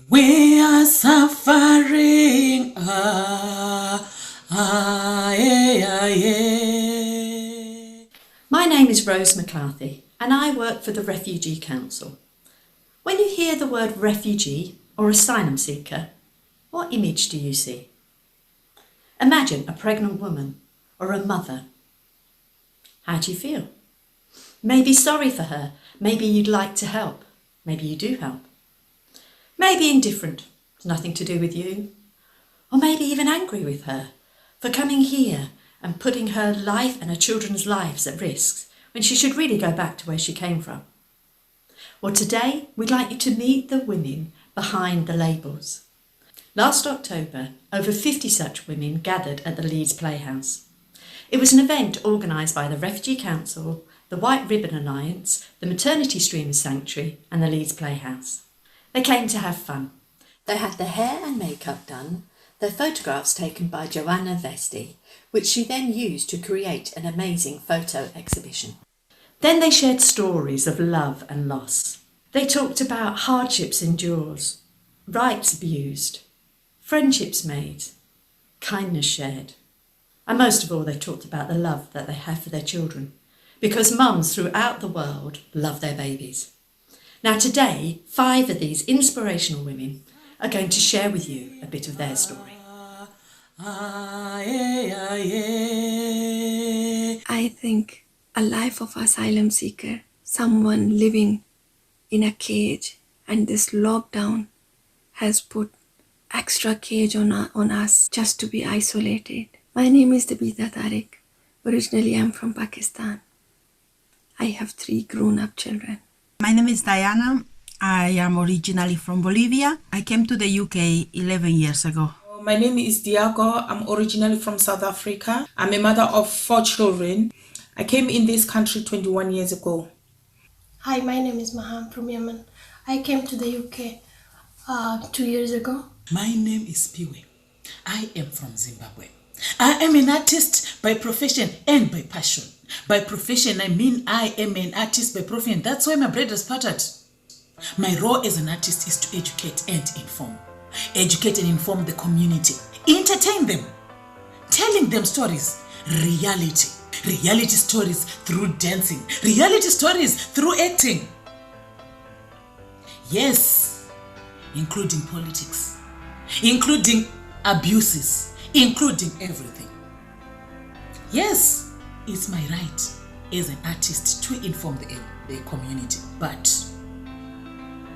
We are suffering. My name is Rose McCarthy and I work for the Refugee Council. When you hear the word refugee or asylum seeker, what image do you see? Imagine a pregnant woman or a mother. How do you feel? Maybe sorry for her, maybe you'd like to help, maybe you do help. Maybe indifferent, it's nothing to do with you. Or maybe even angry with her for coming here and putting her life and her children's lives at risk when she should really go back to where she came from. Well, today we'd like you to meet the women behind the labels. Last October, over 50 such women gathered at the Leeds Playhouse. It was an event organised by the Refugee Council, the White Ribbon Alliance, the Maternity Streamers Sanctuary and the Leeds Playhouse. They came to have fun. They had their hair and makeup done, their photographs taken by Joanna Vesti, which she then used to create an amazing photo exhibition. Then they shared stories of love and loss. They talked about hardships endured, rights abused, friendships made, kindness shared. And most of all, they talked about the love that they have for their children, because mums throughout the world love their babies. Now today, 5 of these inspirational women are going to share with you a bit of their story. I think a life of asylum seeker, someone living in a cage, and this lockdown has put extra cage on us just to be isolated. My name is Dabita Tariq. Originally, I'm from Pakistan. I have 3 grown-up children. My name is Diana. I am originally from Bolivia. I came to the UK 11 years ago. My name is Diago. I'm originally from South Africa. I'm a mother of 4 children. I came in this country 21 years ago. Hi, my name is Maham from Yemen. I came to the UK 2 years ago. My name is Piwe. I am from Zimbabwe. I am an artist by profession and by passion. By profession, I mean I am an artist by profession. That's why my bread is buttered. My role as an artist is to educate and inform. Educate and inform the community. Entertain them. Telling them stories. Reality. Reality stories through dancing. Reality stories through acting. Yes, including politics. Including abuses. Including everything. Yes, it's my right as an artist to inform the community. But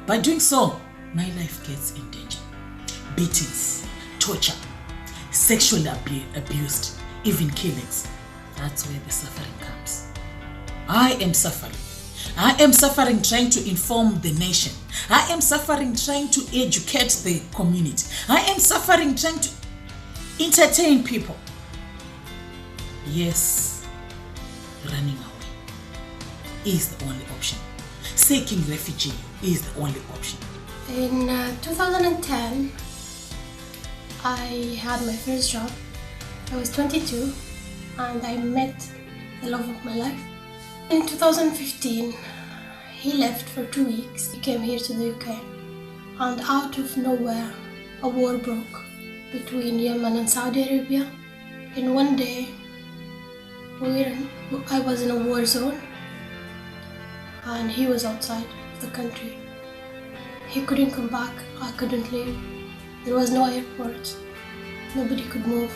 by doing so, my life gets in danger. Beatings, torture, sexually abused, even killings. That's where the suffering comes. I am suffering. I am suffering trying to inform the nation. I am suffering trying to educate the community. I am suffering trying to entertain people. Yes, running away is the only option. Seeking refugee is the only option. In 2010, I had my first job. I was 22 and I met the love of my life. In 2015, he left for 2 weeks. He came here to the UK and out of nowhere, a war broke between Yemen and Saudi Arabia. In one day, I was in a war zone and he was outside the country. He couldn't come back, I couldn't leave. There was no airport, nobody could move.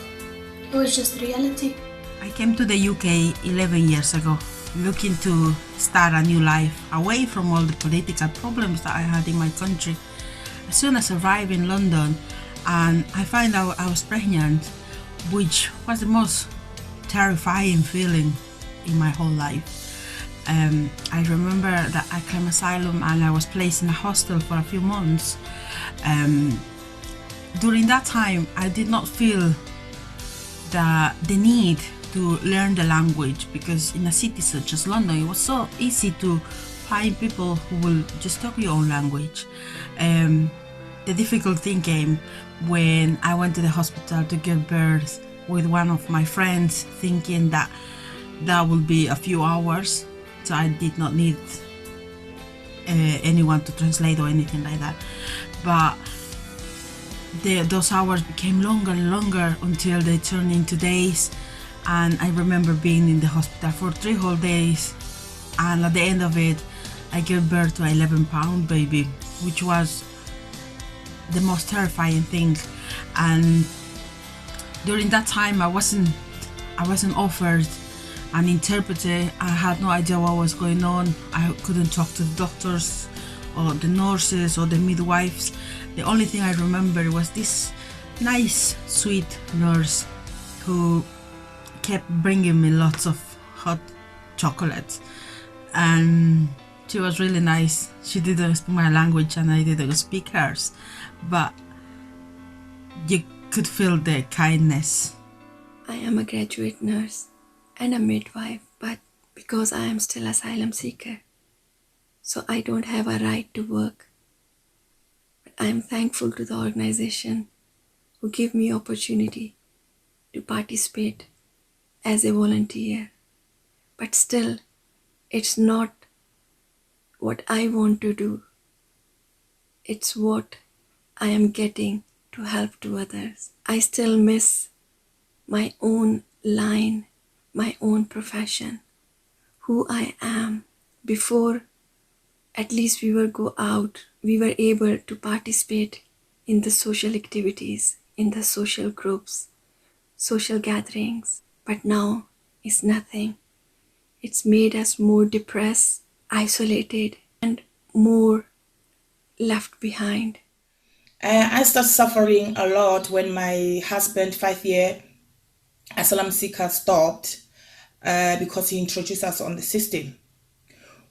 It was just reality. I came to the UK 11 years ago, looking to start a new life away from all the political problems that I had in my country. As soon as I arrived in London, and I found out I was pregnant, which was the most terrifying feeling in my whole life. I remember that I claimed asylum and I was placed in a hostel for a few months. During that time, I did not feel the need to learn the language, because in a city such as London, it was so easy to find people who will just talk your own language. The difficult thing came when I went to the hospital to give birth with one of my friends, thinking that would be a few hours, so I did not need anyone to translate or anything like that. But those hours became longer and longer until they turned into days. And I remember being in the hospital for 3 whole days. And at the end of it, I gave birth to an 11-pound baby, which was the most terrifying thing. And during that time, I wasn't offered an interpreter. I had no idea what was going on. I couldn't talk to the doctors or the nurses or the midwives. The only thing I remember was this nice, sweet nurse who kept bringing me lots of hot chocolate, and she was really nice. She didn't speak my language and I didn't speak hers, but you could feel the kindness. I am a graduate nurse and a midwife, but because I am still asylum seeker, so I don't have a right to work. But I am thankful to the organization who give me opportunity to participate as a volunteer. But still, it's not what I want to do. It's what I am getting to help to others. I still miss my own line, my own profession, who I am. Before, at least we were able to participate in the social activities, in the social groups, social gatherings. But now it's nothing. It's made us more depressed, isolated, and more left behind. I started suffering a lot when my husband, 5-year asylum seeker, stopped because he introduced us on the system.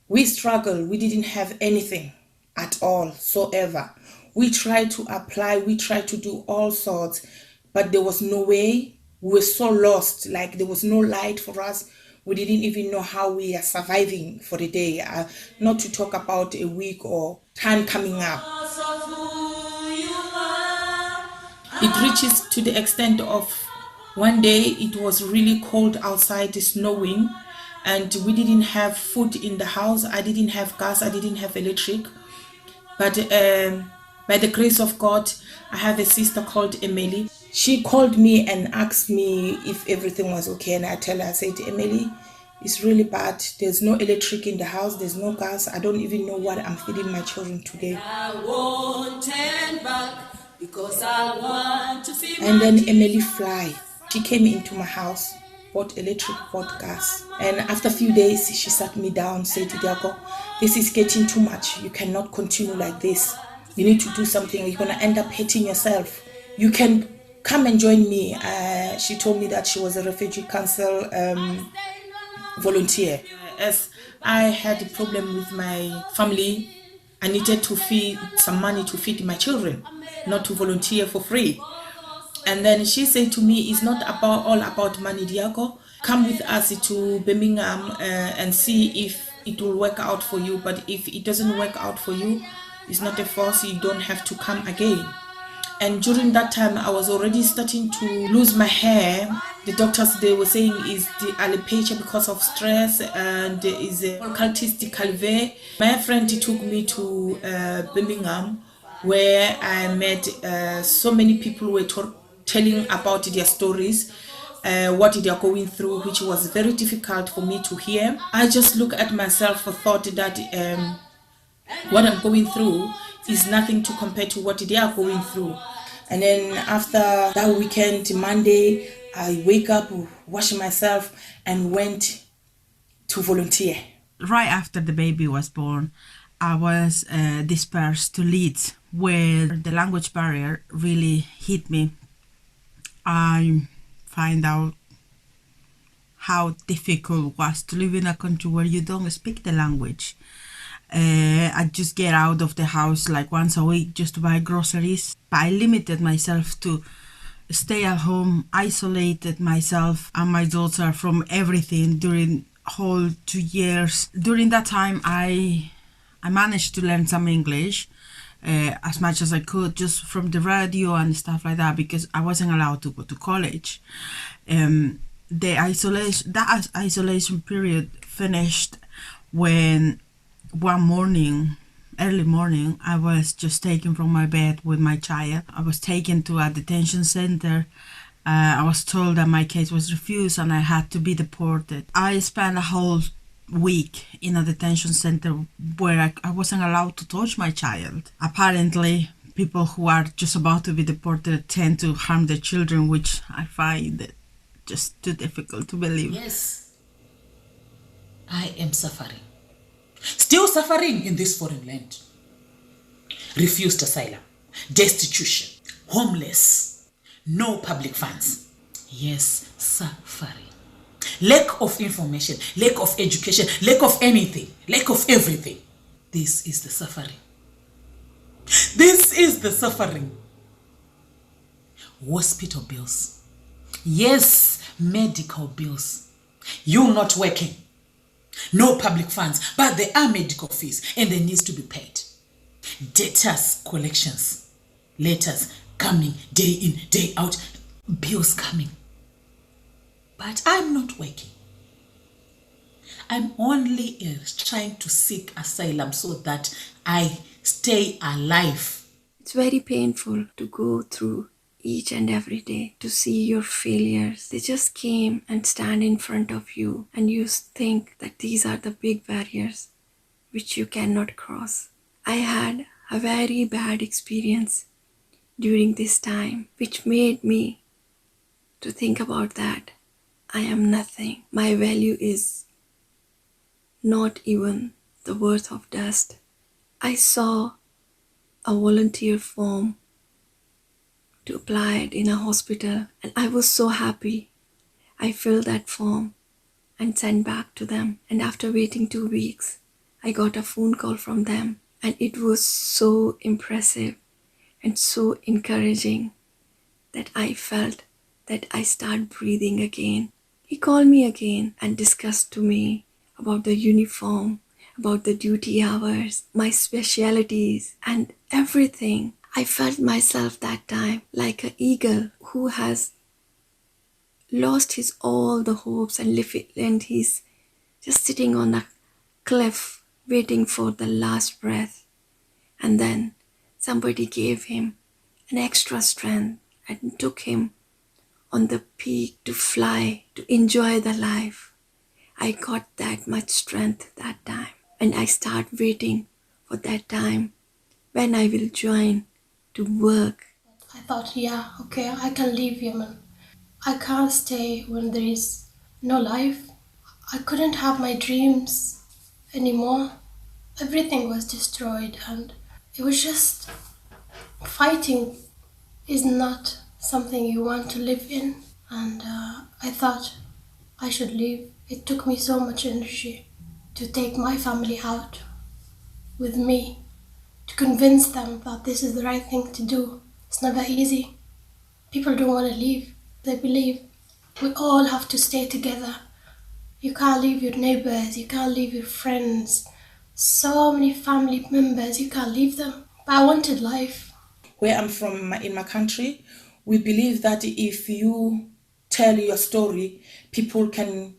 We struggled. We didn't have anything at all, so ever. We tried to apply. We tried to do all sorts, but there was no way. We were so lost. Like there was no light for us. We didn't even know how we are surviving for the day. Not to talk about a week or time coming up. It reaches to the extent of one day it was really cold outside, snowing, and we didn't have food in the house. I didn't have gas, I didn't have electric. But by the grace of God, I have a sister called Emily. She called me and asked me if everything was okay, and I said, Emily, it's really bad. There's no electric in the house, there's no gas. I don't even know what I'm feeding my children today. I won't turn back because I want to see. And then Emily fly. She came into my house, bought electric, bought gas. And after a few days, she sat me down, said, Diako, this is getting too much. You cannot continue like this. You need to do something. You're going to end up hating yourself. You can come and join me. She told me that she was a Refugee Council volunteer. As I had a problem with my family, I needed to feed some money to feed my children, not to volunteer for free. And then she said to me, it's not all about money, Diako. Come with us to Birmingham and see if it will work out for you. But if it doesn't work out for you, it's not a force, you don't have to come again. And during that time, I was already starting to lose my hair. The doctors, they were saying is the alopecia because of stress, and is a occultistic vein. My friend took me to Birmingham, where I met so many people who were telling about their stories, what they are going through, which was very difficult for me to hear. I just look at myself and thought that what I'm going through is nothing to compare to what they are going through. And then after that weekend, Monday, I wake up, wash myself, and went to volunteer. Right after the baby was born, I was dispersed to Leeds, where the language barrier really hit me. I find out how difficult it was to live in a country where you don't speak the language. I just get out of the house like once a week just to buy groceries. But I limited myself to stay at home, isolated myself and my daughter from everything during whole 2 years. During that time, I managed to learn some English as much as I could, just from the radio and stuff like that, because I wasn't allowed to go to college. That isolation period finished when one morning early morning, I was just taken from my bed with my child. I was taken to a detention center. I was told that my case was refused and I had to be deported. I spent a whole week in a detention center where I wasn't allowed to touch my child. Apparently, people who are just about to be deported tend to harm their children, which I find it just too difficult to believe. Yes, I am suffering. Still suffering in this foreign land. Refused asylum, destitution, homeless, no public funds. Yes, suffering. Lack of information, lack of education, lack of anything, lack of everything. This is the suffering. This is the suffering. Hospital bills. Yes, medical bills. You not working. No public funds, but there are medical fees and they need to be paid. Debtors collections. Letters coming day in, day out. Bills coming. But I'm not working. I'm only trying to seek asylum so that I stay alive. It's very painful to go through each and every day, to see your failures. They just came and stand in front of you, and you think that these are the big barriers which you cannot cross. I had a very bad experience during this time, which made me to think about that. I am nothing. My value is not even the worth of dust. I saw a volunteer form to apply it in a hospital, and I was so happy. I filled that form and sent back to them, and after waiting 2 weeks, I got a phone call from them, and it was so impressive and so encouraging that I felt that I start breathing again. He called me again and discussed to me about the uniform, about the duty hours, my specialities, and everything. I felt myself that time like an eagle who has lost his all the hopes and he's just sitting on a cliff waiting for the last breath. And then somebody gave him an extra strength and took him on the peak to fly, to enjoy the life. I got that much strength that time, and I start waiting for that time when I will join to work. I thought, yeah, okay, I can leave Yemen. I can't stay when there is no life. I couldn't have my dreams anymore. Everything was destroyed, and it was just fighting is not something you want to live in. And I thought I should leave. It took me so much energy to take my family out with me, to convince them that this is the right thing to do. It's never easy. People don't want to leave. They believe we all have to stay together. You can't leave your neighbors, you can't leave your friends. So many family members, you can't leave them. But I wanted life. Where I'm from in my country, we believe that if you tell your story, people can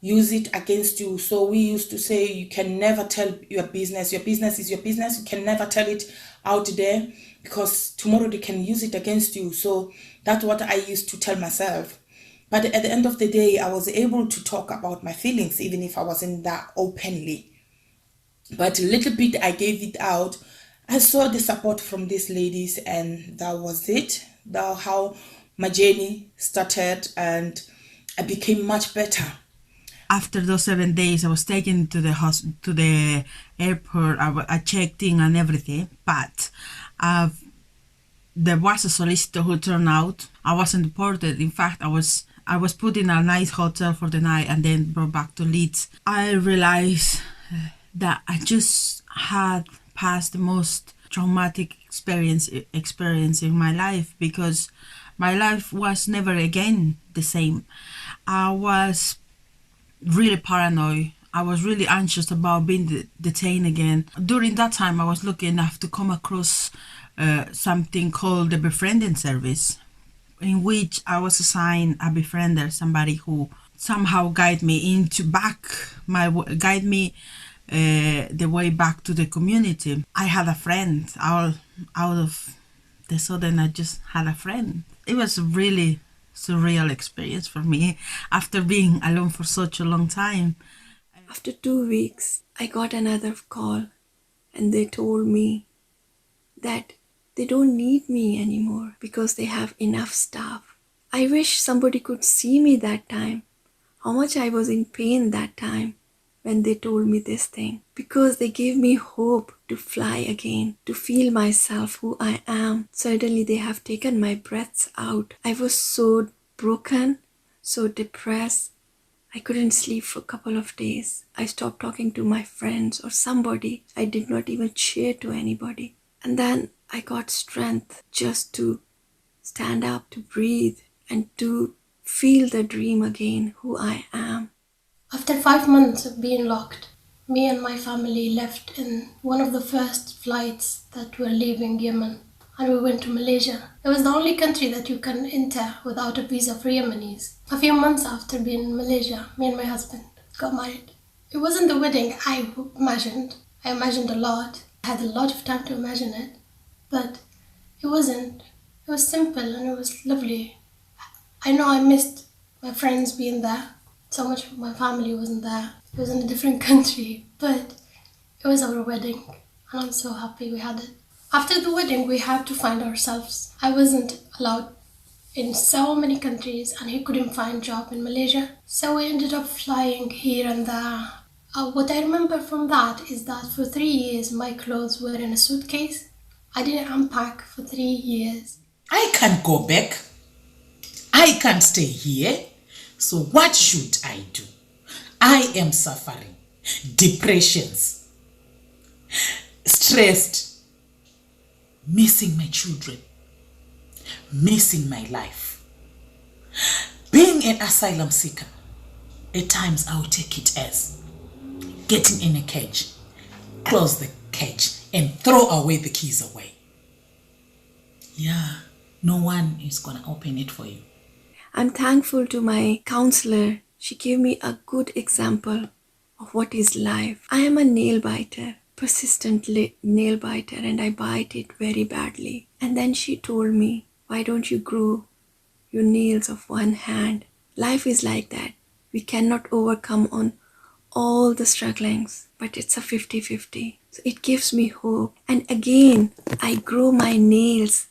use it against you. So we used to say you can never tell your business. Your business is your business. You can never tell it out there because tomorrow they can use it against you. So that's what I used to tell myself. But at the end of the day, I was able to talk about my feelings, even if I wasn't that openly. But a little bit I gave it out. I saw the support from these ladies, and that was it. That's how my journey started, and I became much better. After those 7 days, I was taken to the airport. I checked in and everything, but there was a solicitor who turned out. I wasn't deported. In fact, I was put in a nice hotel for the night and then brought back to Leeds. I realized that I just had passed the most traumatic experience in my life, because my life was never again the same. I was really paranoid. I was really anxious about being detained again. During that time, I was lucky enough to come across something called the befriending service, in which I was assigned a befriender, somebody who somehow guide me the way back to the community. I had a friend. Out of the sudden, I just had a friend. It was a really surreal experience for me after being alone for such a long time. After 2 weeks, I got another call and they told me that they don't need me anymore because they have enough staff. I wish somebody could see me that time, how much I was in pain that time when they told me this thing, because they gave me hope to fly again, to feel myself who I am. Suddenly they have taken my breaths out. I was so broken, so depressed. I couldn't sleep for a couple of days. I stopped talking to my friends or somebody. I did not even share to anybody. And then I got strength just to stand up, to breathe, and to feel the dream again, who I am. After 5 months of being locked, me and my family left in one of the first flights that were leaving Yemen, and we went to Malaysia. It was the only country that you can enter without a visa for Yemenis. A few months after being in Malaysia, me and my husband got married. It wasn't the wedding I imagined. I imagined a lot. I had a lot of time to imagine it, but it wasn't. It was simple and it was lovely. I know I missed my friends being there. So much of my family wasn't there. It was in a different country, but it was our wedding and I'm so happy we had it. After the wedding, we had to find ourselves. I wasn't allowed in so many countries and he couldn't find a job in Malaysia. So we ended up flying here and there. What I remember from that is that for 3 years, my clothes were in a suitcase. I didn't unpack for 3 years. I can't go back. I can't stay here. So what should I do? I am suffering. Depressions. Stressed. Missing my children. Missing my life. Being an asylum seeker, at times I will take it as getting in a cage, close the cage and throw away the keys away. Yeah, no one is gonna open it for you. I'm thankful to my counselor. She gave me a good example of what is life. I am a nail biter, persistent nail biter, and I bite it very badly. And then she told me, why don't you grow your nails of one hand? Life is like that. We cannot overcome on all the strugglings, but it's a 50-50. So it gives me hope. And again, I grow my nails.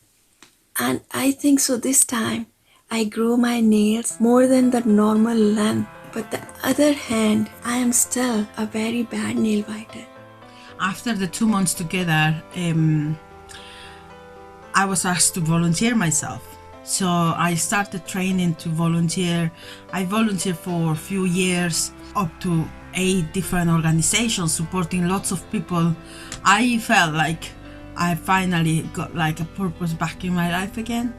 And I think so this time, I grow my nails more than the normal length. But the other hand, I am still a very bad nail biter. After the 2 months together, I was asked to volunteer myself. So I started training to volunteer. I volunteered for a few years, up to 8 different organizations, supporting lots of people. I felt like I finally got like a purpose back in my life again.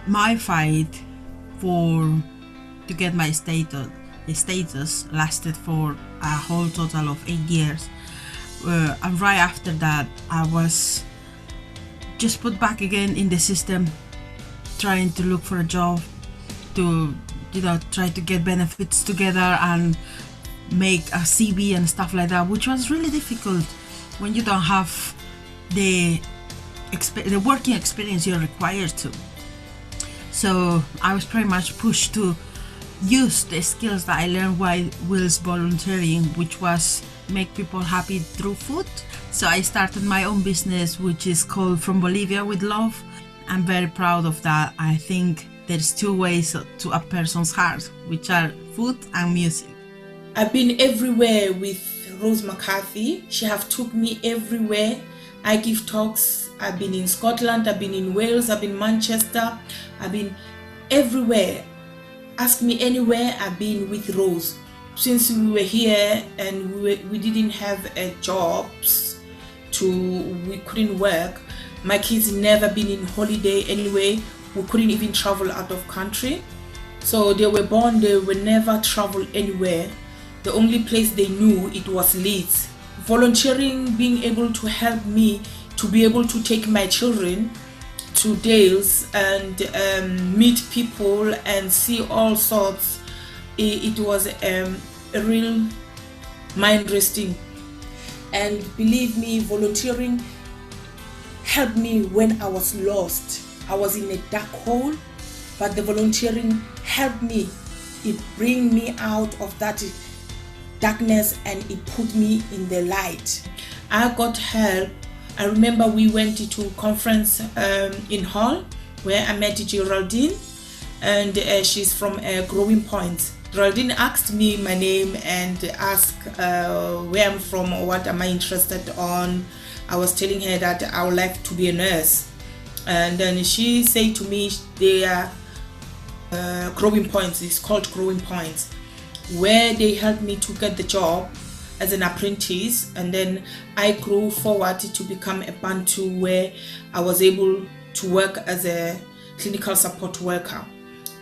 My fight to get my status lasted for a whole total of 8 years. And right after that, I was just put back again in the system, trying to look for a job, to try to get benefits together and make a CV and stuff like that, which was really difficult when you don't have the working experience you're required to. So I was pretty much pushed to use the skills that I learned whilst volunteering, which was make people happy through food. So I started my own business, which is called From Bolivia with Love. I'm very proud of that. I think there's 2 ways to a person's heart, which are food and music. I've been everywhere with Rose McCarthy. She have took me everywhere. I give talks. I've been in Scotland, I've been in Wales, I've been in Manchester, I've been everywhere. Ask me anywhere, I've been with Rose. Since we were here and we didn't have jobs, we couldn't work. My kids never been in holiday anyway. We couldn't even travel out of country. So they were born, they will never travel anywhere. The only place they knew, it was Leeds. Volunteering, being able to help me to be able to take my children to Dales and meet people and see all sorts. It was a real mind resting. And believe me, volunteering helped me when I was lost. I was in a dark hole, but the volunteering helped me. It bring me out of that darkness and it put me in the light. I got help. I remember we went to a conference in Hall where I met Geraldine, and she's from Growing Points. Geraldine asked me my name and asked where I'm from or what am I interested on. I was telling her that I would like to be a nurse, and then she said to me they are Growing Points. It's called Growing Points, where they helped me to get the job as an apprentice, and then I grew forward to become a Band 2 where I was able to work as a clinical support worker.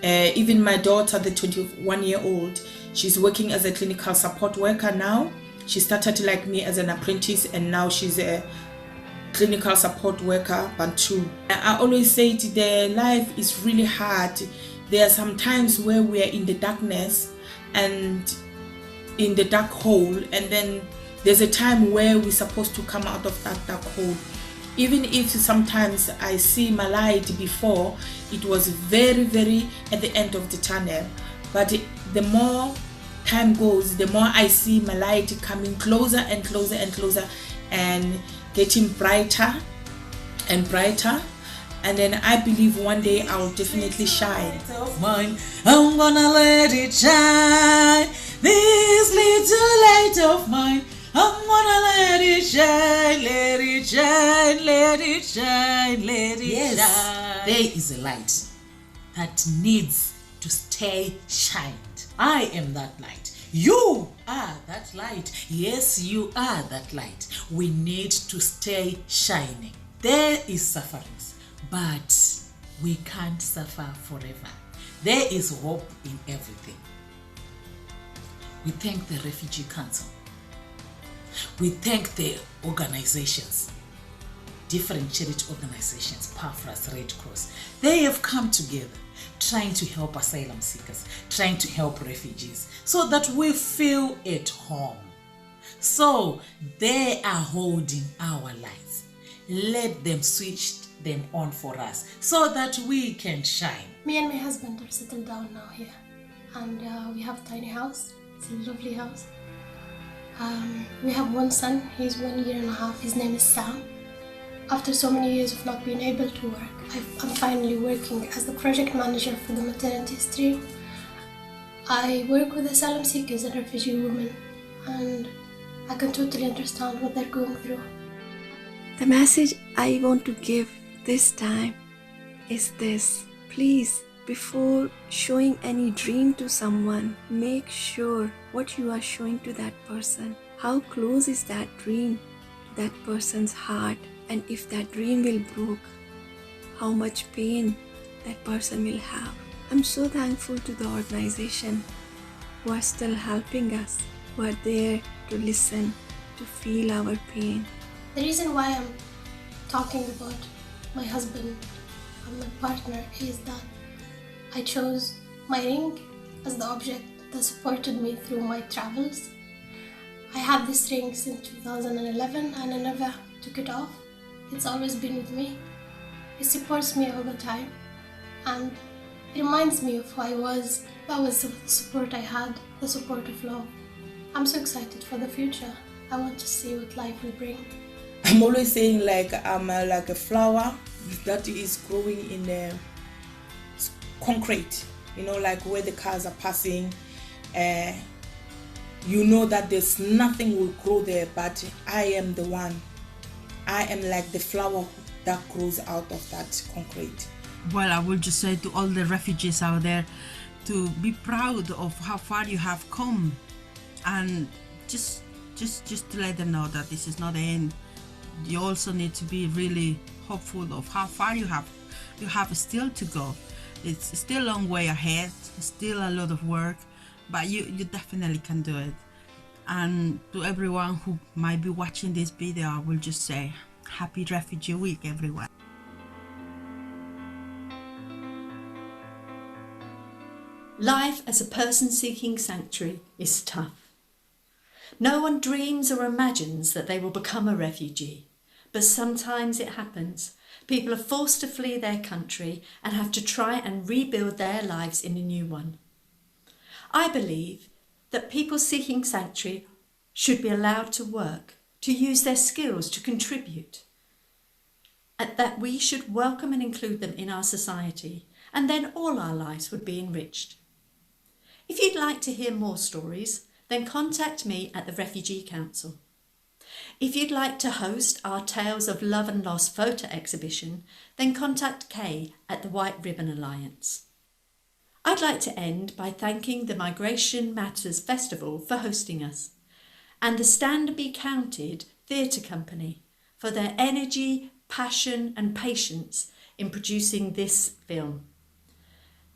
Even my daughter, the 21-year-old, she's working as a clinical support worker now. She started like me as an apprentice and now she's a clinical support worker, Band 2. I always say the life is really hard. There are some times where we are in the darkness and in the dark hole, and then there's a time where we're supposed to come out of that dark hole. Even if sometimes I see my light before, it was very, very at the end of the tunnel. But the more time goes, the more I see my light coming closer and closer and closer and getting brighter and brighter. And then I believe one day I will definitely shine. I'm gonna let it shine. This little light of mine, I'm gonna let it shine, let it shine, let it shine, let it shine. There is a light that needs to stay shined. I am that light. You are that light. Yes, you are that light. We need to stay shining. There is sufferings, but we can't suffer forever. There is hope in everything. We thank the Refugee Council. We thank the organizations, different charity organizations, Pathras, Red Cross. They have come together trying to help asylum seekers, trying to help refugees so that we feel at home. So they are holding our lights. Let them switch them on for us so that we can shine. Me and my husband are settled down now here, and we have a tiny house. It's a lovely house. We have one son. He's 1 year and a half. His name is Sam. After so many years of not being able to work, I'm finally working as the project manager for the maternity stream. I work with asylum seekers and refugee women, and I can totally understand what they're going through. The message I want to give this time is this. Please, before showing any dream to someone, make sure what you are showing to that person. How close is that dream to that person's heart? And if that dream will break, how much pain that person will have. I'm so thankful to the organization who are still helping us, who are there to listen, to feel our pain. The reason why I'm talking about my husband and my partner is that I chose my ring as the object that supported me through my travels. I had this ring since 2011 and I never took it off. It's always been with me. It supports me all the time and it reminds me of who I was. That was the support I had, the support of love. I'm so excited for the future. I want to see what life will bring. I'm always saying like I'm like a flower that is growing in the concrete, you know, like where the cars are passing. You know that there's nothing will grow there, but I am the one. I am like the flower that grows out of that concrete. Well, I will just say to all the refugees out there to be proud of how far you have come, and just to let them know that this is not the end. You also need to be really hopeful of how far you have still to go. It's still a long way ahead, still a lot of work, but you definitely can do it. And to everyone who might be watching this video, I will just say happy Refugee Week, everyone. Life as a person seeking sanctuary is tough. No one dreams or imagines that they will become a refugee, but sometimes it happens. People are forced to flee their country and have to try and rebuild their lives in a new one. I believe that people seeking sanctuary should be allowed to work, to use their skills to contribute, and that we should welcome and include them in our society, and then all our lives would be enriched. If you'd like to hear more stories, then contact me at the Refugee Council. If you'd like to host our Tales of Love and Loss photo exhibition, then contact Kay at the White Ribbon Alliance. I'd like to end by thanking the Migration Matters Festival for hosting us, and the Stand and Be Counted Theatre Company for their energy, passion and patience in producing this film.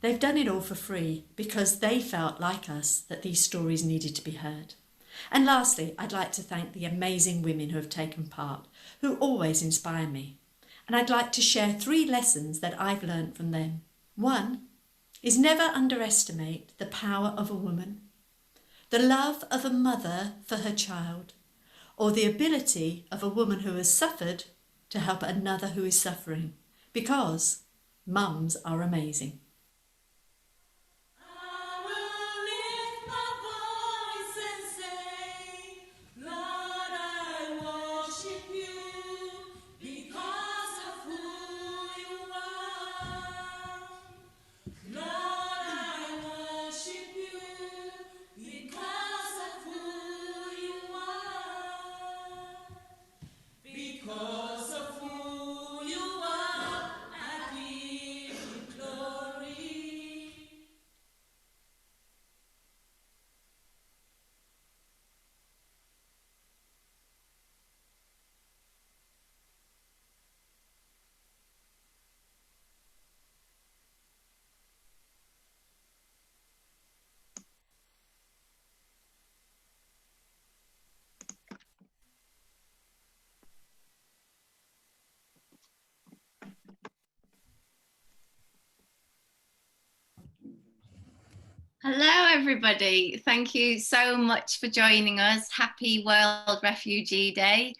They've done it all for free because they felt, like us, that these stories needed to be heard. And lastly, I'd like to thank the amazing women who have taken part, who always inspire me. And I'd like to share 3 lessons that I've learned from them. 1 is never underestimate the power of a woman, the love of a mother for her child, or the ability of a woman who has suffered to help another who is suffering, because mums are amazing. Hello, everybody. Thank you so much for joining us. Happy World Refugee Day.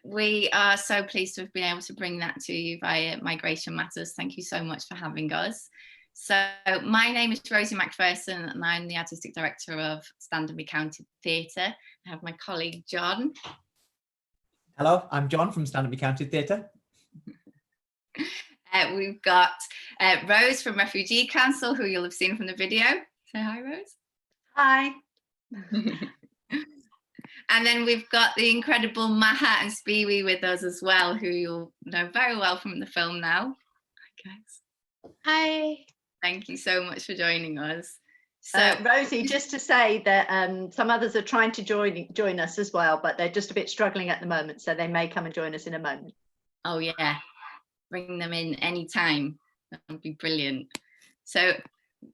We are so pleased to have been able to bring that to you via Migration Matters. Thank you so much for having us. So my name is Rosie McPherson and I'm the Artistic Director of Stand and Be Counted Theatre. I have my colleague, John. Hello, I'm John from Stand and Be Counted Theatre. We've got Rose from Refugee Council, who you'll have seen from the video. Say hi, Rose. Hi. And then we've got the incredible Maha and Spiwi with us as well, who you'll know very well from the film now. Hi, guys. Hi. Thank you so much for joining us. So Rosie, just to say that some others are trying to join us as well, but they're just a bit struggling at the moment, so they may come and join us in a moment. Oh yeah, bring them in anytime. That would be brilliant. So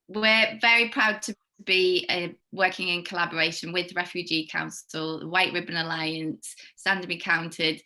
we're very proud to be working in collaboration with Refugee Council, the White Ribbon Alliance, Stand and Be Counted,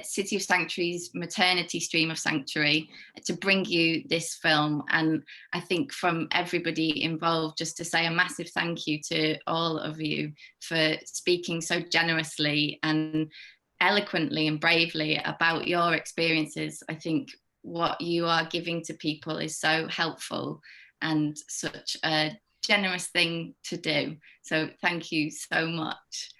City of Sanctuary's maternity stream of Sanctuary, to bring you this film. And I think from everybody involved, just to say a massive thank you to all of you for speaking so generously and eloquently and bravely about your experiences. I think what you are giving to people is so helpful and such a generous thing to do. So thank you so much.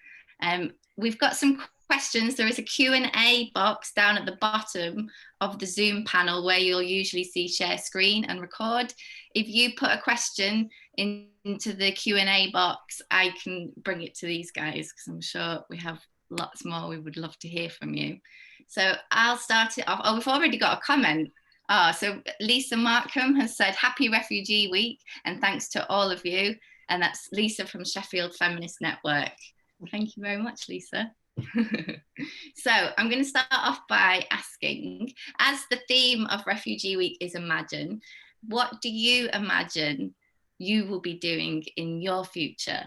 We've got some questions. There is a Q&A box down at the bottom of the Zoom panel where you'll usually see share screen and record. If you put a question into the Q&A box, I can bring it to these guys because I'm sure we have lots more we would love to hear from you. So I'll start it off. Oh, we've already got a comment. So Lisa Markham has said, Happy Refugee Week, and thanks to all of you. And that's Lisa from Sheffield Feminist Network. Thank you very much, Lisa. So I'm going to start off by asking, as the theme of Refugee Week is Imagine, what do you imagine you will be doing in your future?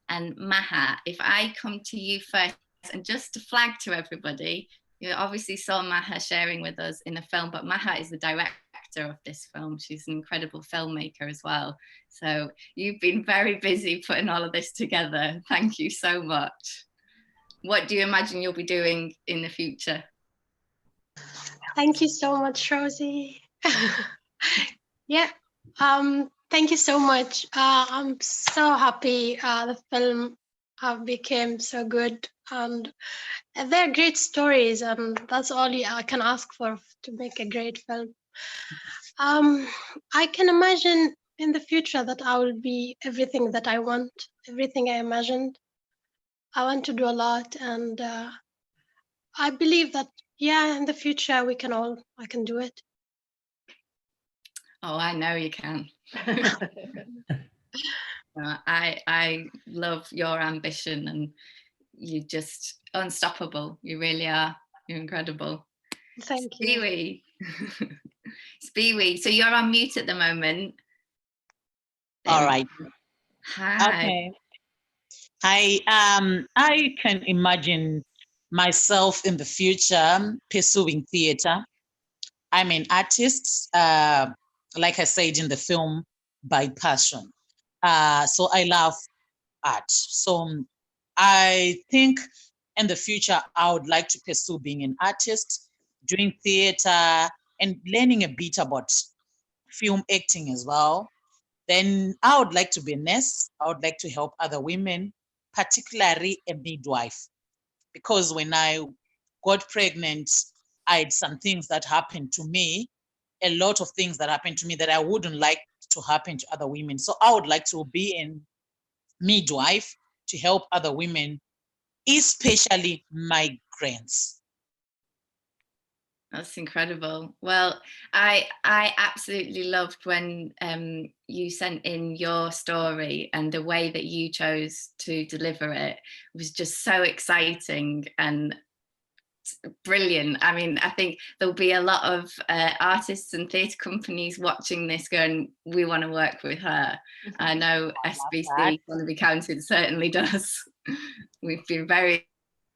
And Maha, if I come to you first, and just to flag to everybody, you obviously saw Maha sharing with us in the film, but Maha is the director director of this film. She's an incredible filmmaker as well. So you've been very busy putting all of this together. Thank you so much. What do you imagine you'll be doing in the future? Thank you so much, Rosie. Yeah, thank you so much. I'm so happy the film became so good, and they're great stories, and that's all I can ask for to make a great film. I can imagine in the future that I will be everything that I want, everything I imagined. I want to do a lot, and I believe that, yeah, in the future I can do it. Oh, I know you can. I love your ambition, and you're just unstoppable. You really are. You're incredible. Thank you. Spiwi. Spiwi, so you're on mute at the moment. All right. Hi. Okay. I can imagine myself in the future pursuing theater. I'm an artist, like I said in the film, by passion. So I love art. So I think in the future, I would like to pursue being an artist, doing theater, and learning a bit about film acting as well. Then I would like to be a nurse. I would like to help other women, particularly a midwife, because when I got pregnant, I had some things that happened to me, a lot of things that happened to me that I wouldn't like to happen to other women. So I would like to be a midwife to help other women, especially migrants. That's incredible. Well, I absolutely loved when you sent in your story, and the way that you chose to deliver it was just so exciting and brilliant. I mean, I think there'll be a lot of artists and theatre companies watching this going, we want to work with her. I know SBC, Thornaby County, certainly does. We've been very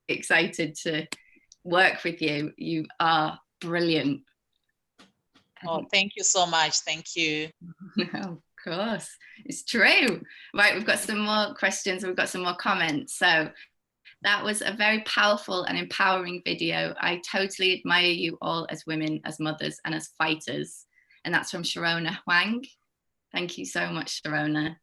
excited to work with you. You are brilliant. Oh, thank you so much. Thank you. Of course, it's true. Right, we've got some more questions, we've got some more comments. So that was a very powerful and empowering video. I totally admire you all as women, as mothers, and as fighters. And that's from Sharona Huang. Thank you so much, Sharona.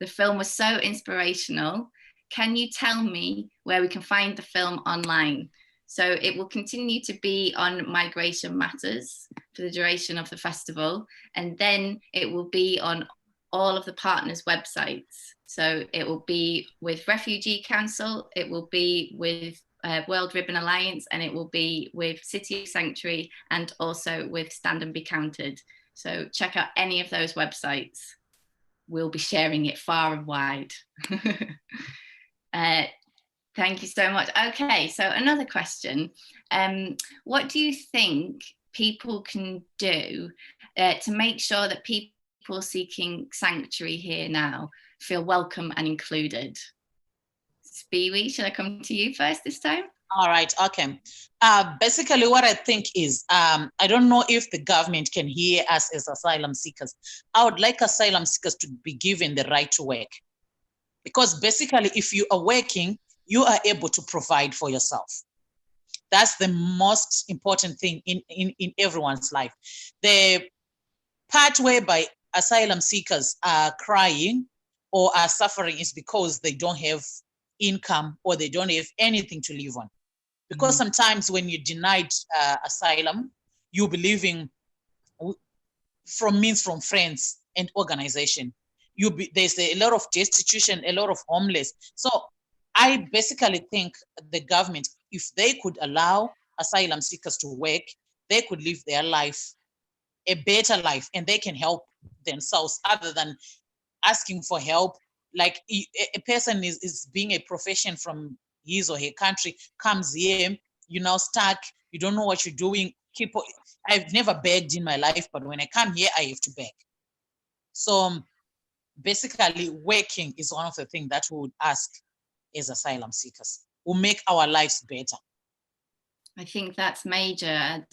The film was so inspirational. Can you tell me where we can find the film online? So it will continue to be on Migration Matters for the duration of the festival. And then it will be on all of the partners' websites. So it will be with Refugee Council, it will be with World Ribbon Alliance, and it will be with City Sanctuary, and also with Stand and Be Counted. So check out any of those websites. We'll be sharing it far and wide. Thank you so much. Okay, so another question. What do you think people can do to make sure that people seeking sanctuary here now feel welcome and included? Spiwi, should I come to you first this time? All right, okay. Basically what I think is, I don't know if the government can hear us as asylum seekers. I would like asylum seekers to be given the right to work. Because basically if you are working, you are able to provide for yourself. That's the most important thing in everyone's life. The part whereby asylum seekers are crying or are suffering is because they don't have income or they don't have anything to live on. Because sometimes when you're denied asylum, you'll be living from friends and organization. There's a lot of destitution, a lot of homeless. So I basically think the government, if they could allow asylum seekers to work, they could live their life, a better life, and they can help themselves other than asking for help. Like a person is being a profession from his or her country, comes here, you're now stuck, you don't know what you're doing. I've never begged in my life, but when I come here, I have to beg. So basically working is one of the things that we would ask as asylum seekers, will make our lives better. I think that's major.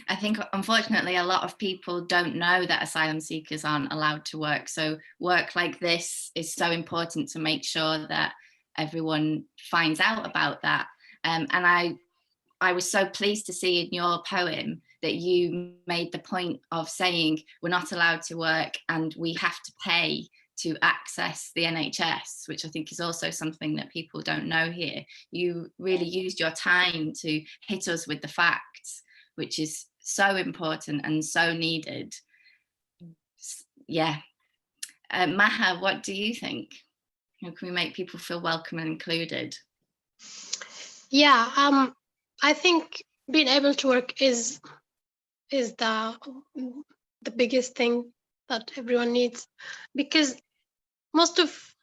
I think unfortunately a lot of people don't know that asylum seekers aren't allowed to work. So work like this is so important to make sure that everyone finds out about that. And I was so pleased to see in your poem that you made the point of saying we're not allowed to work and we have to pay to access the NHS, which I think is also something that people don't know here. You really used your time to hit us with the facts, which is so important and so needed. Yeah. Maha, what do you think? How can we make people feel welcome and included? Yeah, I think being able to work is the biggest thing that everyone needs, because most of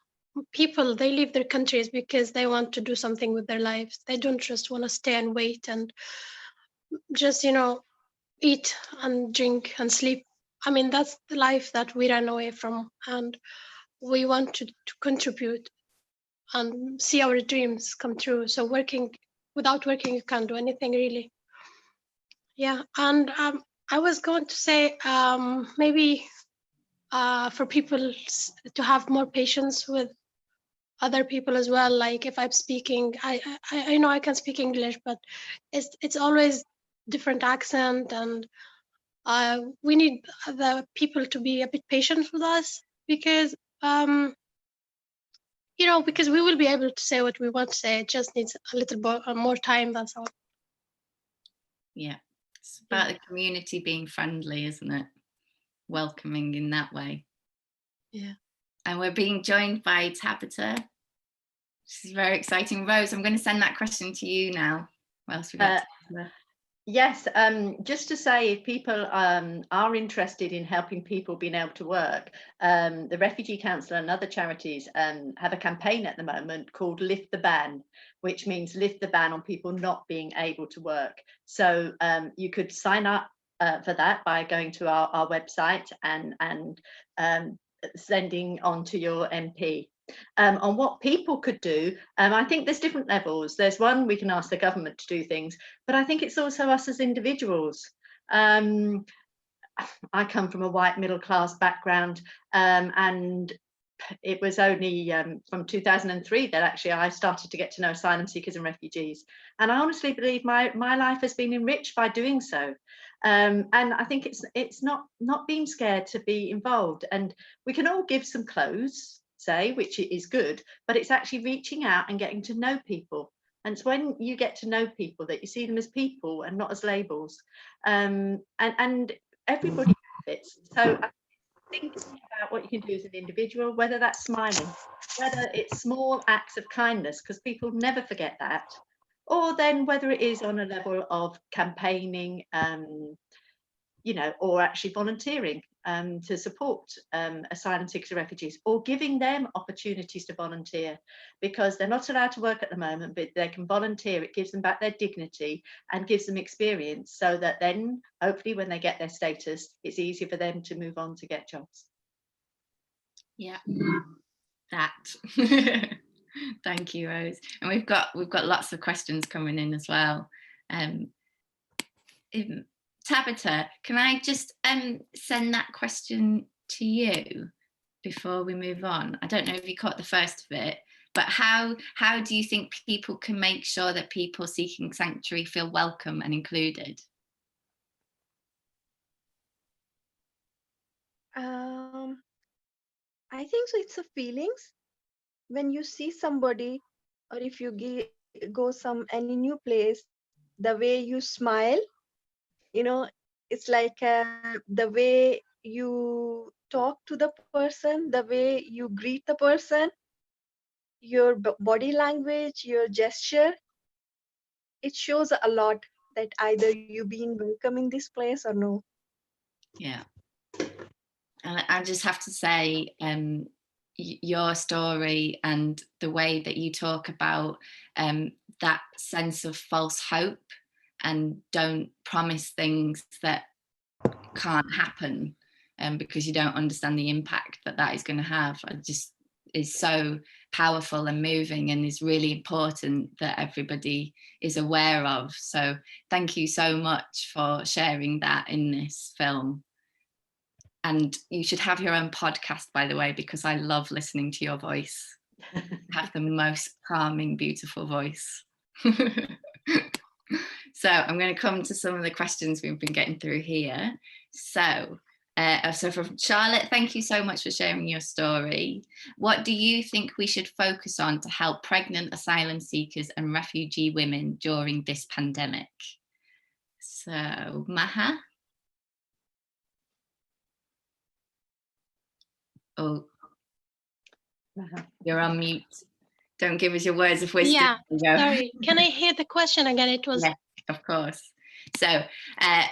people, they leave their countries because they want to do something with their lives. They don't just want to stay and wait and just, eat and drink and sleep. I mean, that's the life that we ran away from, and we want to contribute and see our dreams come true. So without working, you can't do anything really. Yeah, and I was going to say maybe for people to have more patience with other people as well. Like if I'm speaking, I know I can speak English, but it's always different accent, and we need the people to be a bit patient with us, because because we will be able to say what we want to say. It just needs a little more time, that's all. Yeah, it's about the community being friendly, isn't it? Welcoming in that way. Yeah. And we're being joined by Tabitha. This is very exciting. Rose, I'm going to send that question to you now. What else we got? Yes, just to say, if people are interested in helping people being able to work, the Refugee Council and other charities have a campaign at the moment called Lift the Ban, which means lift the ban on people not being able to work. So you could sign up for that by going to our website and sending on to your MP. On what people could do, I think there's different levels. There's one, we can ask the government to do things, but I think it's also us as individuals. I come from a white middle class background, and it was only from 2003 that actually I started to get to know asylum seekers and refugees. And I honestly believe my life has been enriched by doing so. And I think it's not being scared to be involved. And we can all give some clothes, say, which is good, but it's actually reaching out and getting to know people. And it's when you get to know people that you see them as people and not as labels. And everybody benefits. So I think about what you can do as an individual, whether that's smiling, whether it's small acts of kindness, because people never forget that, or then whether it is on a level of campaigning, or actually volunteering to support asylum seekers and refugees, or giving them opportunities to volunteer, because they're not allowed to work at the moment, but they can volunteer. It gives them back their dignity and gives them experience, so that then hopefully when they get their status, it's easier for them to move on to get jobs. Yeah, that. Thank you, Rose. And we've got lots of questions coming in as well. Tabitha, can I just send that question to you before we move on? I don't know if you caught the first of it, but how do you think people can make sure that people seeking sanctuary feel welcome and included? I think so. It's a feelings when you see somebody, or if you go any new place, the way you smile, it's like the way you talk to the person, the way you greet the person, your body language, your gesture, it shows a lot that either you being welcome in this place or no. Yeah. And I just have to say, your story and the way that you talk about that sense of false hope and don't promise things that can't happen because you don't understand the impact that is going to have. is so powerful and moving, and is really important that everybody is aware of. So thank you so much for sharing that in this film. And you should have your own podcast, by the way, because I love listening to your voice. You have the most calming, beautiful voice. So I'm going to come to some of the questions we've been getting through here. So from Charlotte, thank you so much for sharing your story. What do you think we should focus on to help pregnant asylum seekers and refugee women during this pandemic? So, Maha? Oh, you're on mute. Don't give us your words of wisdom. Yeah, sorry. Can I hear the question again? It was... Yes, of course. So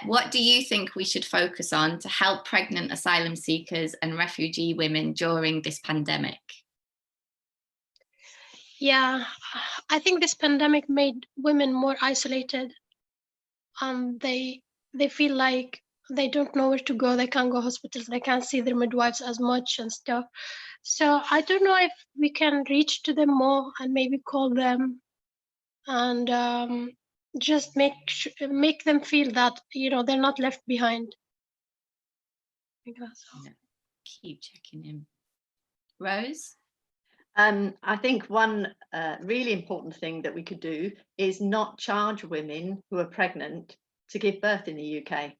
what do you think we should focus on to help pregnant asylum seekers and refugee women during this pandemic? Yeah, I think this pandemic made women more isolated. They feel like they don't know where to go. They can't go to hospitals. They can't see their midwives as much and stuff. So I don't know if we can reach to them more and maybe call them and just make them feel that, you know, they're not left behind. I think that's all. Yeah. Keep checking in. Rose? I think one really important thing that we could do is not charge women who are pregnant to give birth in the UK.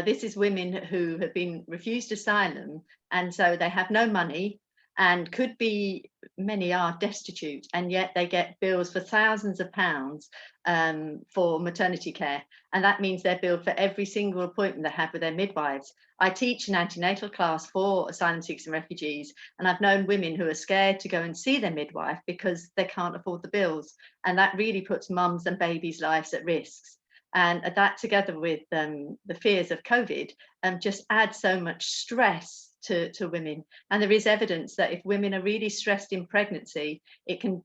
This is women who have been refused asylum, and so they have no money and could be, many are destitute, and yet they get bills for thousands of pounds for maternity care. And that means they're billed for every single appointment they have with their midwives. I teach an antenatal class for asylum seekers and refugees, and I've known women who are scared to go and see their midwife because they can't afford the bills. And that really puts mums and babies' lives at risk. And that, together with the fears of COVID, just adds so much stress to women. And there is evidence that if women are really stressed in pregnancy, it can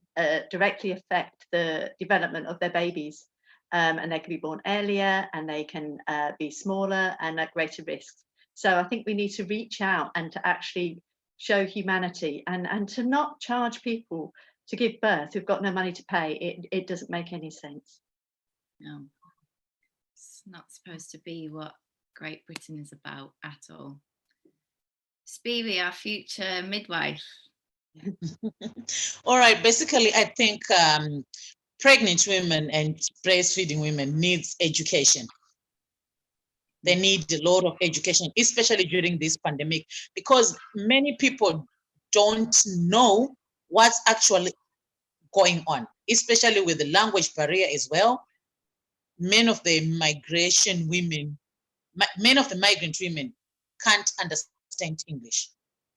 directly affect the development of their babies. And they can be born earlier, and they can be smaller and at greater risk. So I think we need to reach out and to actually show humanity and to not charge people to give birth who've got no money to pay. It doesn't make any sense. No, it's not supposed to be what Great Britain is about at all. Speary, our future midwife. All right, basically, I think pregnant women and breastfeeding women needs education. They need a lot of education, especially during this pandemic, because many people don't know what's actually going on, especially with the language barrier as well. Many of the migrant women can't understand English.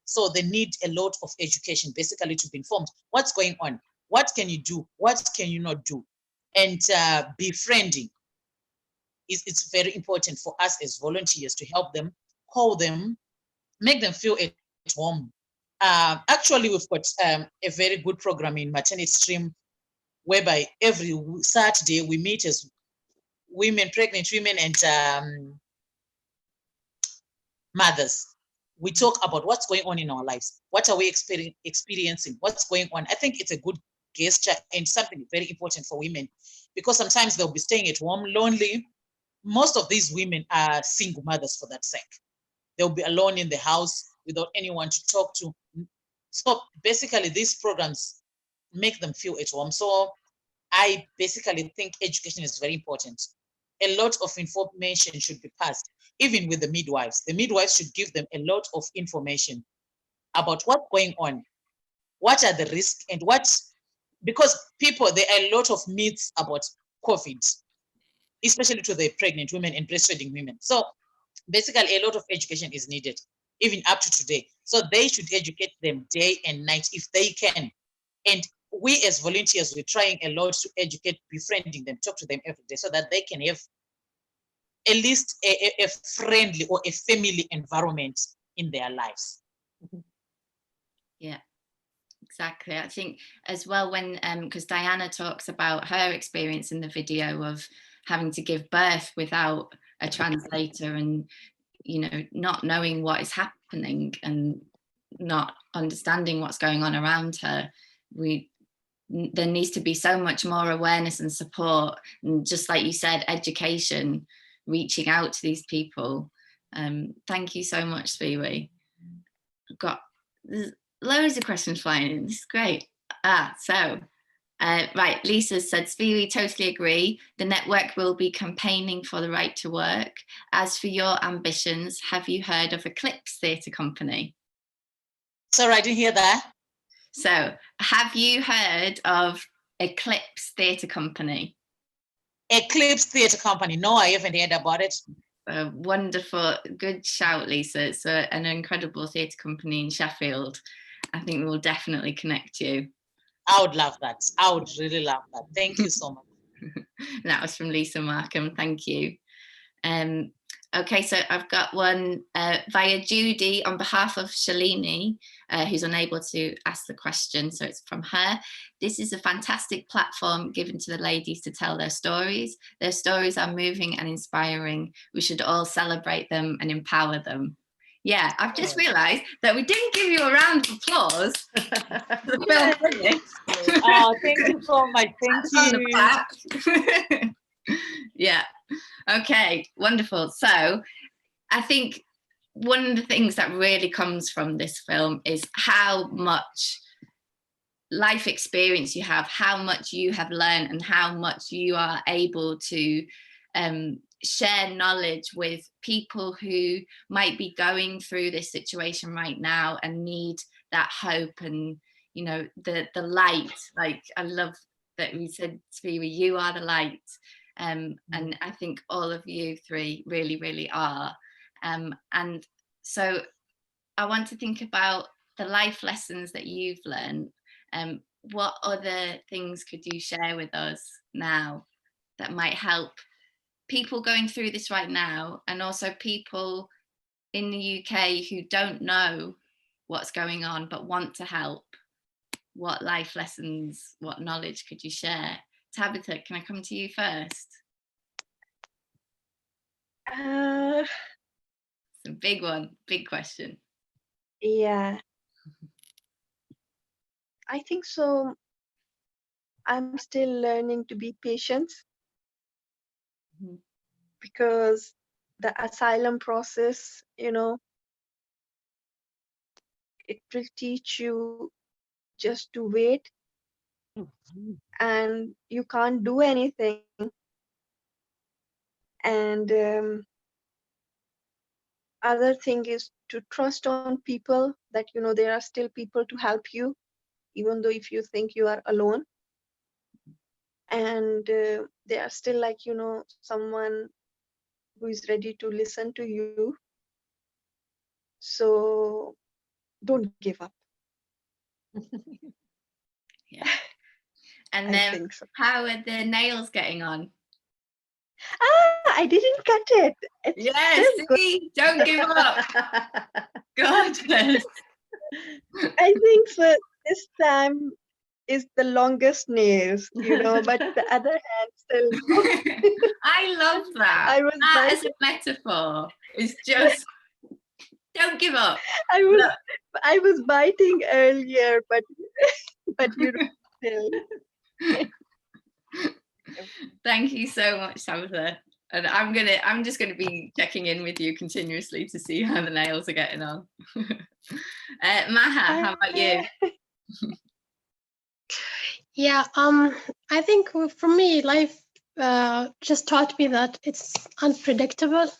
So they need a lot of education, basically, to be informed what's going on, what can you do, what can you not do, and befriending. It's very important for us as volunteers to help them, call them, make them feel at home. Actually, we've got a very good program in Maternity Stream, whereby every Saturday we meet as women, pregnant women, and mothers. We talk about what's going on in our lives. What are we experiencing? What's going on? I think it's a good gesture and something very important for women, because sometimes they'll be staying at home lonely. Most of these women are single mothers for that sake. They'll be alone in the house without anyone to talk to. So basically, these programs make them feel at home. So I basically think education is very important. A lot of information should be passed, even with the midwives. The midwives should give them a lot of information about what's going on, what are the risks, and because there are a lot of myths about COVID, especially to the pregnant women and breastfeeding women. So basically, a lot of education is needed, even up to today. So they should educate them day and night if they can. And we as volunteers, we're trying a lot to educate, befriending them, talk to them every day so that they can have at least a friendly or a family environment in their lives. Yeah, exactly. I think as well, when because Diana talks about her experience in the video of having to give birth without a translator and, you know, not knowing what is happening and not understanding what's going on around her. There needs to be so much more awareness and support, and just like you said, education, reaching out to these people. Thank you so much, Spiwi. I've got loads of questions flying in. This is great. Right, Lisa said, Spiwi, totally agree. The network will be campaigning for the right to work. As for your ambitions, have you heard of Eclipse Theatre Company? Sorry, I didn't hear that. So, have you heard of Eclipse Theatre Company? Eclipse Theatre Company. No, I haven't heard about it. Wonderful. Good shout, Lisa. It's an incredible theatre company in Sheffield. I think we'll definitely connect you. I would love that. I would really love that. Thank you so much. That was from Lisa Markham. Thank you. Okay, so I've got one via Judy on behalf of Shalini, who's unable to ask the question. So it's from her. This is a fantastic platform given to the ladies to tell their stories. Their stories are moving and inspiring. We should all celebrate them and empower them. Yeah, I've just realised that we didn't give you a round of applause for the film finish. Oh, thank you so much. Thank you. Yeah. Okay, wonderful. So I think one of the things that really comes from this film is how much life experience you have, how much you have learned, and how much you are able to share knowledge with people who might be going through this situation right now and need that hope and, you know, the light. Like, I love that we said, Spiwi, you are the light. And I think all of you three really, really are. And so I want to think about the life lessons that you've learned. What other things could you share with us now that might help people going through this right now, and also people in the UK who don't know what's going on but want to help? What life lessons, what knowledge could you share? Tabitha, can I come to you first? It's a big one, big question. Yeah. I think so. I'm still learning to be patient because the asylum process, you know, it will teach you just to wait, and you can't do anything. And other thing is to trust on people, that, you know, there are still people to help you, even though if you think you are alone. And they are still, like, you know, someone who is ready to listen to you. So don't give up. Yeah. And then how are the nails getting on? I didn't cut it. It's yes, see, don't give up. Gorgeous. I think so. This time is the longest nails, you know, but the other hand still. I love that. I was that as a metaphor. It's just don't give up. I was biting earlier, but you still. Thank you so much, Tabitha. And I'm just gonna be checking in with you continuously to see how the nails are getting on. Maha, how about you? Yeah, I think for me, life just taught me that it's unpredictable.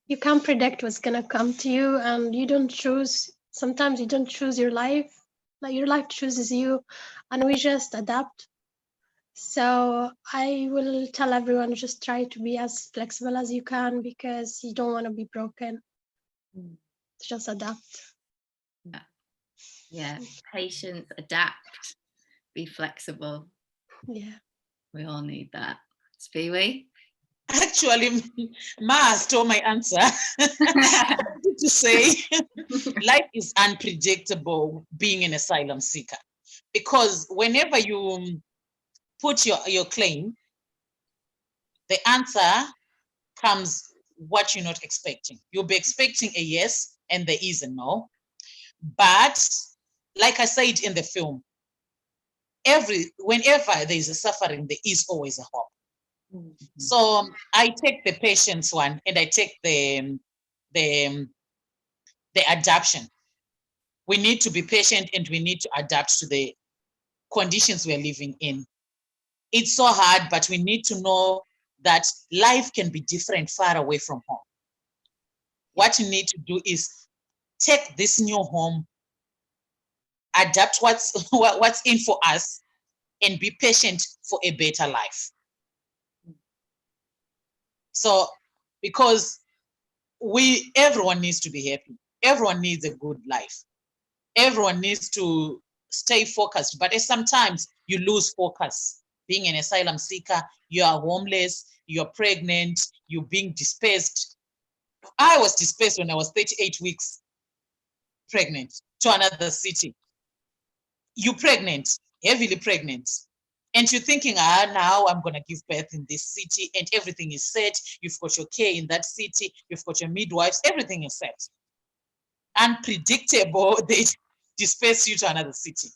You can't predict what's gonna come to you, and you don't choose. Sometimes you don't choose your life, like your life chooses you, and we just adapt. So I will tell everyone, just try to be as flexible as you can, because you don't want to be broken. Just adapt. Yeah, patience, adapt, be flexible. Yeah, we all need that. Spiwi? Actually, Ma stole my answer. To say life is unpredictable being an asylum seeker, because whenever you put your claim, the answer comes what you're not expecting. You'll be expecting a yes and there is a no. But like I said in the film, whenever there is a suffering, there is always a hope. So I take the patience one, and I take the adaptation. We need to be patient, and we need to adapt to the conditions we're living in. It's so hard, but we need to know that life can be different far away from home. What you need to do is take this new home, adapt what's in for us, and be patient for a better life. So, because everyone needs to be happy. Everyone needs a good life. Everyone needs to stay focused, but sometimes you lose focus. Being an asylum seeker, you are homeless, you're pregnant, you're being displaced. I was displaced when I was 38 weeks pregnant to another city. You're pregnant, heavily pregnant, and you're thinking, now I'm going to give birth in this city and everything is set. You've got your care in that city, you've got your midwives, everything is set. Unpredictable, they disperse you to another city.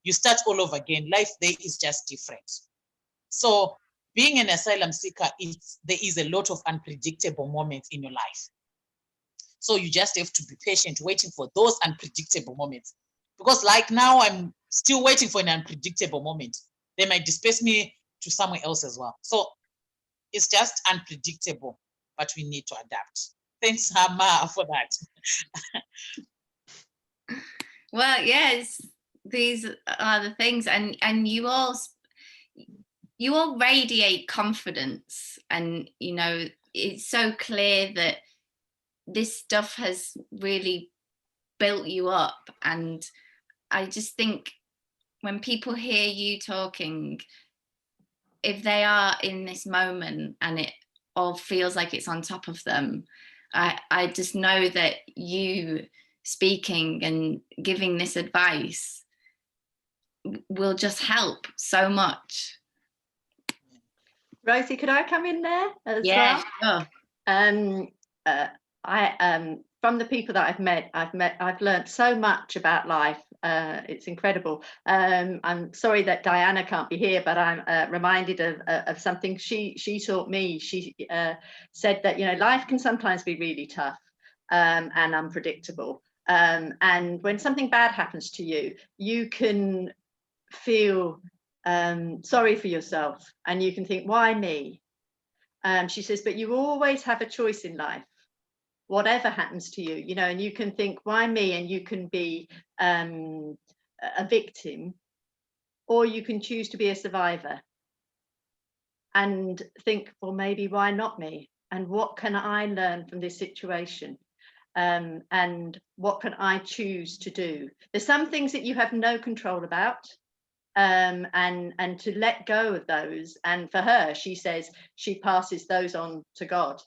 You start all over again. Life there is just different. So being an asylum seeker, there is a lot of unpredictable moments in your life. So you just have to be patient, waiting for those unpredictable moments. Because like now, I'm still waiting for an unpredictable moment. They might disperse me to somewhere else as well. So it's just unpredictable, but we need to adapt. Thanks, Hama, for that. Well, yes, these are the things, and you all radiate confidence, and it's so clear that this stuff has really built you up. And I just think when people hear you talking, if they are in this moment and it all feels like it's on top of them, I just know that you speaking and giving this advice will just help so much. Rosie, could I come in there as well? Sure. From the people that I've learned so much about life. It's incredible. I'm sorry that Diana can't be here, but I'm reminded of something she taught me. She said that life can sometimes be really tough and unpredictable. And when something bad happens to you, you can feel sorry for yourself, and you can think, why me? She says, but you always have a choice in life, whatever happens to you, and you can think, why me? And you can be a victim, or you can choose to be a survivor and think, well, maybe why not me? And what can I learn from this situation? And what can I choose to do? There's some things that you have no control about. And to let go of those. And for her, she says she passes those on to God,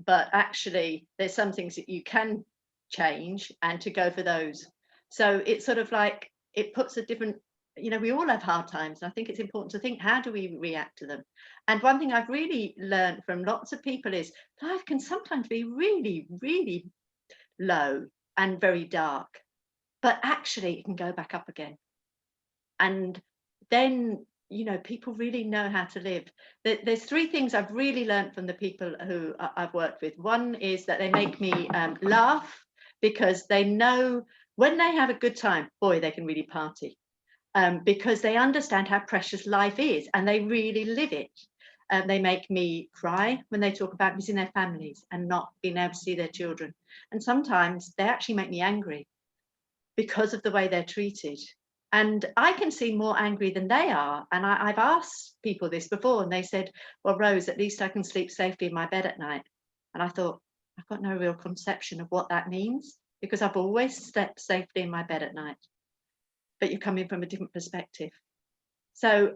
but actually there's some things that you can change and to go for those. So it's sort of like it puts a different, we all have hard times, and I think it's important to think, how do we react to them? And one thing I've really learned from lots of people is life can sometimes be really, really low and very dark, but actually it can go back up again. And then people really know how to live. There's three things I've really learned from the people who I've worked with. One is that they make me laugh, because they know when they have a good time, boy, they can really party, because they understand how precious life is and they really live it. They make me cry when they talk about missing their families and not being able to see their children. And sometimes they actually make me angry because of the way they're treated. And I can seem more angry than they are. And I've asked people this before, and they said, well, Rose, at least I can sleep safely in my bed at night. And I thought, I've got no real conception of what that means, because I've always slept safely in my bed at night. But you're coming from a different perspective. So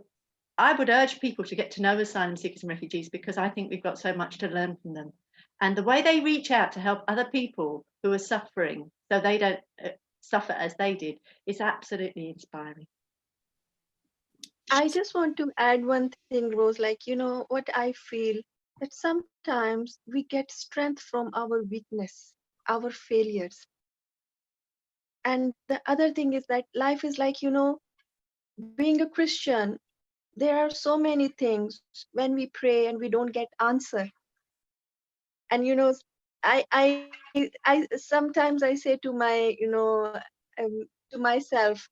I would urge people to get to know asylum seekers and refugees, because I think we've got so much to learn from them. And the way they reach out to help other people who are suffering so they don't suffer as they did is absolutely inspiring. I just want to add one thing, Rose, what I feel, that sometimes we get strength from our weakness, our failures. And the other thing is that life is like, being a Christian, there are so many things when we pray and we don't get answer. And I sometimes I say to my, to myself,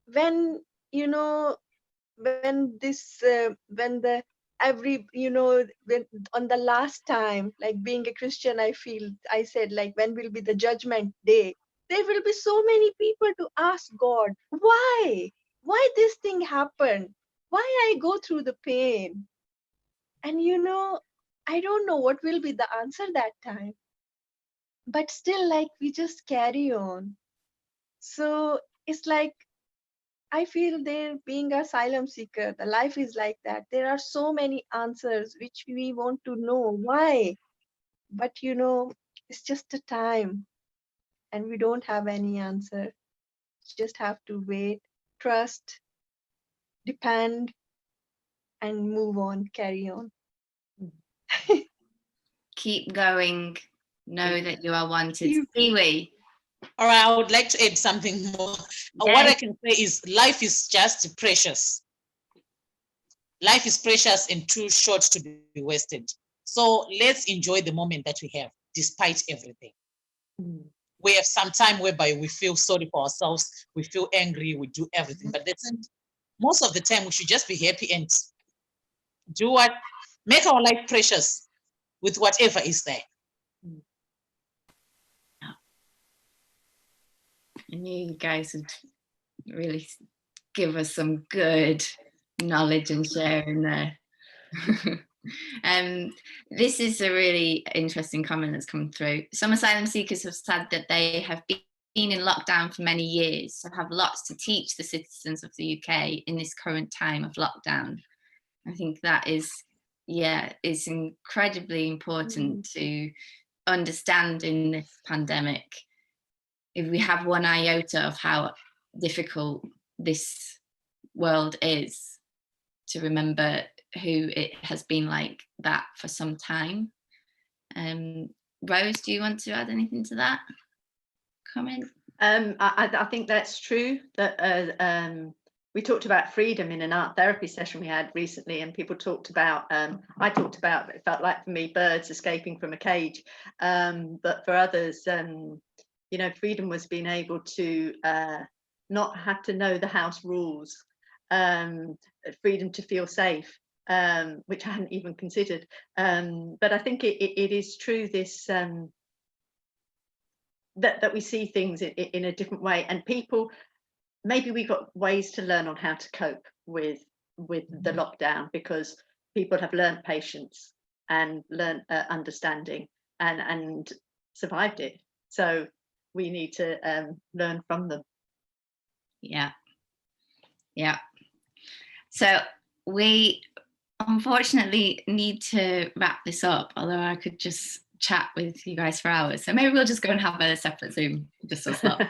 when when this when the every when on the last time, like being a Christian, I said, like, when will be the judgment day? There will be so many people to ask God, why this thing happened, why I go through the pain. And I don't know what will be the answer that time, but still, like, we just carry on. So it's like, I feel there, being a asylum seeker, the life is like that. There are so many answers which we want to know why, but it's just a time, and we don't have any answer. Just have to wait, trust, depend, and move on, carry on. Keep going. Know that you are wanted. You- Kiwi. All right, I would like to add something more. What I can say is life is just precious. Life is precious and too short to be wasted. So let's enjoy the moment that we have, despite everything. We have some time whereby we feel sorry for ourselves, we feel angry, we do everything, but that's it. Most of the time, we should just be happy and do what, make our life precious with whatever is there. I knew you guys would really give us some good knowledge and sharing there. This is a really interesting comment that's come through. Some asylum seekers have said that they have been in lockdown for many years, so have lots to teach the citizens of the UK in this current time of lockdown. I think that is, is incredibly important to understand in this pandemic. If we have one iota of how difficult this world is, to remember who it has been like that for some time. Rose, do you want to add anything to that comment? I think that's true, that we talked about freedom in an art therapy session we had recently, and people talked about, I talked about, it felt like for me, birds escaping from a cage, but for others, freedom was being able to not have to know the house rules, freedom to feel safe, which I hadn't even considered. But I think it is true, this that we see things in a different way, and people, maybe we got ways to learn on how to cope with the lockdown, because people have learned patience and learned understanding and survived it. So we need to learn from them. Yeah. So we unfortunately need to wrap this up, although I could just chat with you guys for hours. So maybe we'll just go and have a separate Zoom, just us lot.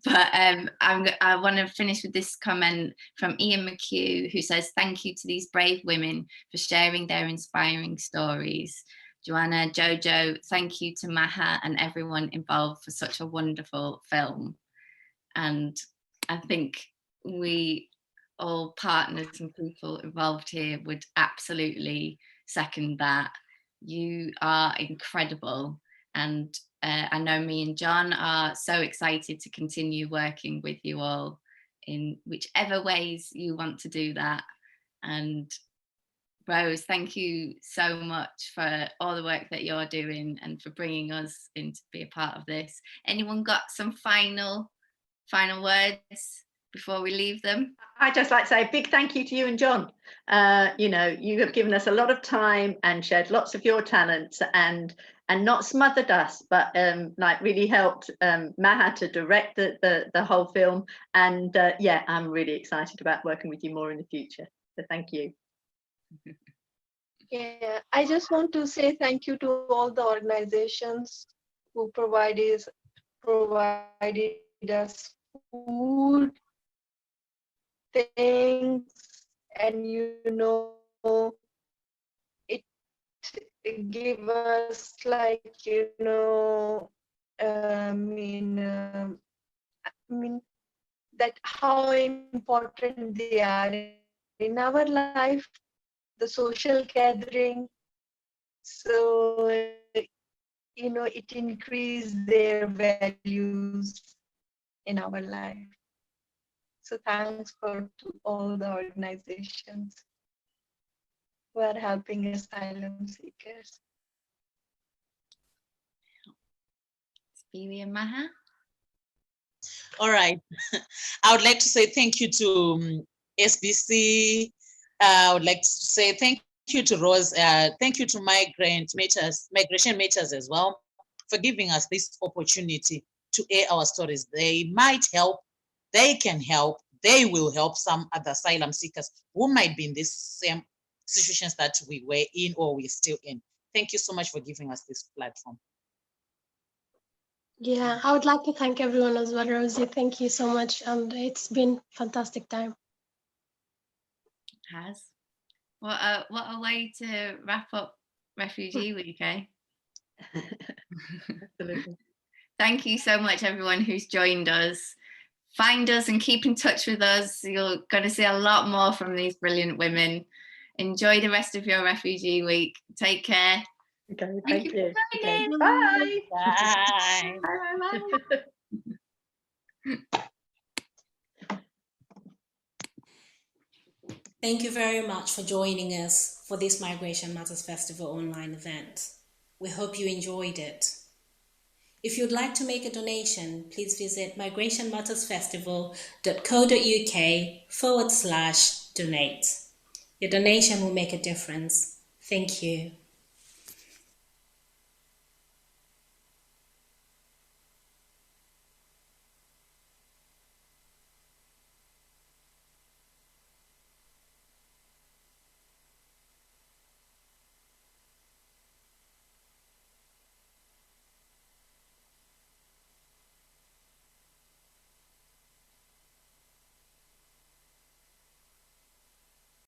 But I want to finish with this comment from Ian McHugh, who says, thank you to these brave women for sharing their inspiring stories. Joanna, Jojo, thank you to Maha and everyone involved for such a wonderful film. And I think we, all partners and people involved here, would absolutely second that. You are incredible, and I know me and John are so excited to continue working with you all in whichever ways you want to do that. And Rose, thank you so much for all the work that you're doing and for bringing us in to be a part of this. Anyone got some final words before we leave them? I'd just like to say a big thank you to you and John. You have given us a lot of time and shared lots of your talents, and not smothered us, but like really helped Maha to direct the whole film. And I'm really excited about working with you more in the future. So thank you. Yeah, I just want to say thank you to all the organizations who provided us food, things, and it gave us, like, I mean, that how important they are in our life, the social gathering. So, it increase their values in our life. So thanks to all the organizations who are helping asylum seekers. Vivi and Maha? All right. I would like to say thank you to SBC. I would like to say thank you to Rose. Thank you to Migration Matters as well for giving us this opportunity to air our stories. They might help, they can help, they will help some other asylum seekers who might be in this same situations that we were in or we're still in. Thank you so much for giving us this platform. Yeah, I would like to thank everyone as well, Rosie. Thank you so much. And it's been fantastic time. It has. What a way to wrap up Refugee Week, eh? Absolutely. Thank you so much, everyone who's joined us. Find us and keep in touch with us. You're going to see a lot more from these brilliant women. Enjoy the rest of your Refugee Week. Take care. Okay, thank you. Okay, Bye. Bye. Bye. Thank you very much for joining us for this Migration Matters Festival online event. We hope you enjoyed it. If you'd like to make a donation, please visit migrationmattersfestival.co.uk/donate. Your donation will make a difference. Thank you.